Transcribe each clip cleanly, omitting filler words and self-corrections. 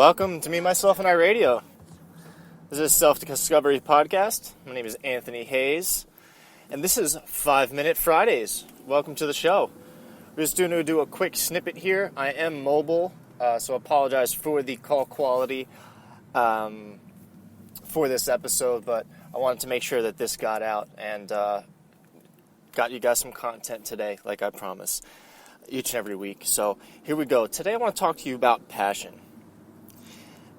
Welcome to Me, Myself, and I Radio. This is a self-discovery podcast. My name is Anthony Hayes, and this is 5-Minute Fridays. Welcome to the show. We're just going to do a quick snippet here. I am mobile, so I apologize for the call quality for this episode, but I wanted to make sure that this got out and got you guys some content today, like I promise, each and every week. So here we go. Today I want to talk to you about passion.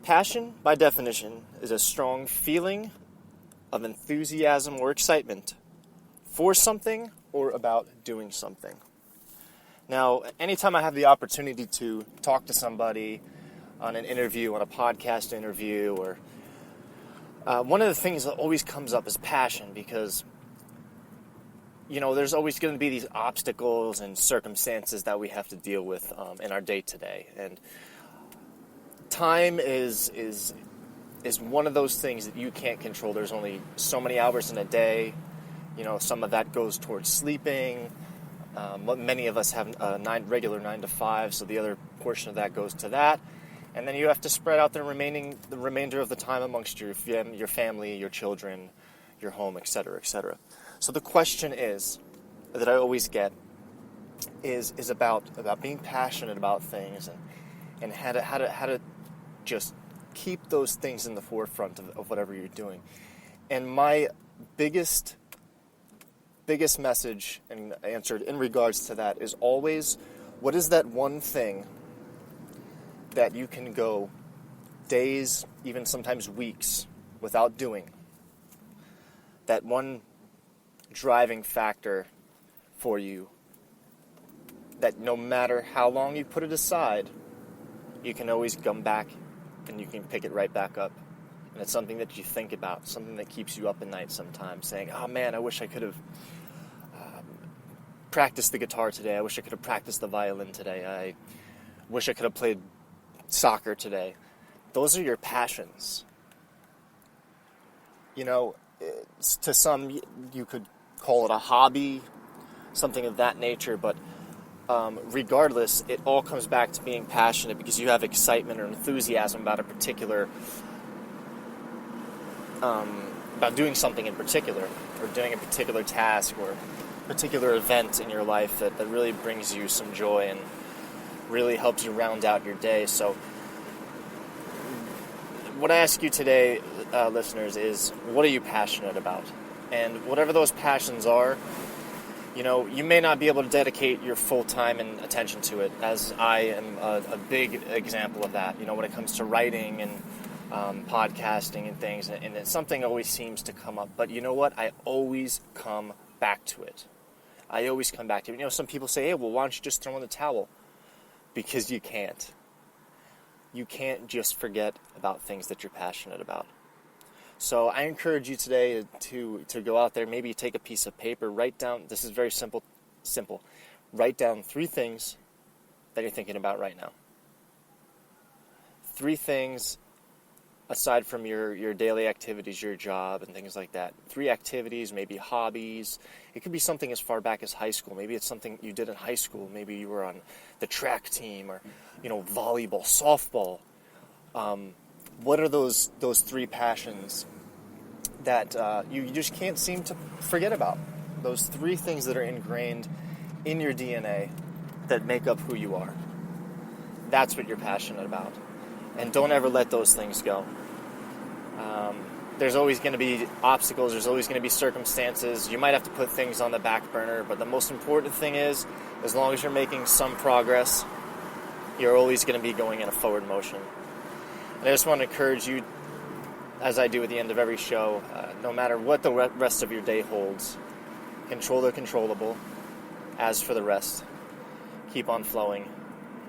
Passion, by definition, is a strong feeling of enthusiasm or excitement for something or about doing something. Now, anytime I have the opportunity to talk to somebody on an interview, on a podcast interview, or one of the things that always comes up is passion, because, you know, there's always going to be these obstacles and circumstances that we have to deal with in our day-to-day. And time is one of those things that you can't control. There's only so many hours in a day. You know, some of that goes towards sleeping. Many of us have regular 9 to 5, so the other portion of that goes to that. And then you have to spread out the remainder of the time amongst your family, your children, your home, etc., etc. So the question is, that I always get, is about being passionate about things and how to just keep those things in the forefront of whatever you're doing. And my biggest message and answer in regards to that is always, what is that one thing that you can go days, even sometimes weeks, without doing? That one driving factor for you, that no matter how long you put it aside, you can always come back and you can pick it right back up. And it's something that you think about, something that keeps you up at night sometimes, saying, oh man, I wish I could have practiced the guitar today. I wish I could have practiced the violin today. I wish I could have played soccer today. Those are your passions. You know, to some, you could call it a hobby, something of that nature, but regardless, it all comes back to being passionate because you have excitement or enthusiasm about a particular, about doing something in particular, or doing a particular task or particular event in your life that really brings you some joy and really helps you round out your day. So what I ask you today, listeners, is what are you passionate about? And whatever those passions are, you know, you may not be able to dedicate your full time and attention to it, as I am a big example of that, you know, when it comes to writing and podcasting and things, and it's something always seems to come up. But you know what? I always come back to it. I always come back to it. You know, some people say, hey, well, why don't you just throw in the towel? Because you can't. You can't just forget about things that you're passionate about. So I encourage you today to go out there, maybe take a piece of paper, write down, this is very simple, write down 3 things that you're thinking about right now. 3 things aside from your daily activities, your job and things like that. 3 activities, maybe hobbies. It could be something as far back as high school. Maybe it's something you did in high school. Maybe you were on the track team, or, you know, volleyball, softball. What are those 3 passions that you just can't seem to forget about? Those 3 things that are ingrained in your DNA that make up who you are. That's what you're passionate about. And don't ever let those things go. There's always going to be obstacles. There's always going to be circumstances. You might have to put things on the back burner. But the most important thing is, as long as you're making some progress, you're always going to be going in a forward motion. And I just want to encourage you, as I do at the end of every show, no matter what the rest of your day holds, control the controllable. As for the rest, keep on flowing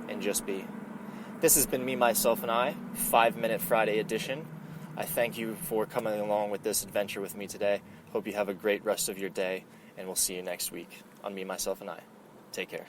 and just be. This has been Me, Myself, and I, 5-Minute Friday edition. I thank you for coming along with this adventure with me today. Hope you have a great rest of your day, and we'll see you next week on Me, Myself, and I. Take care.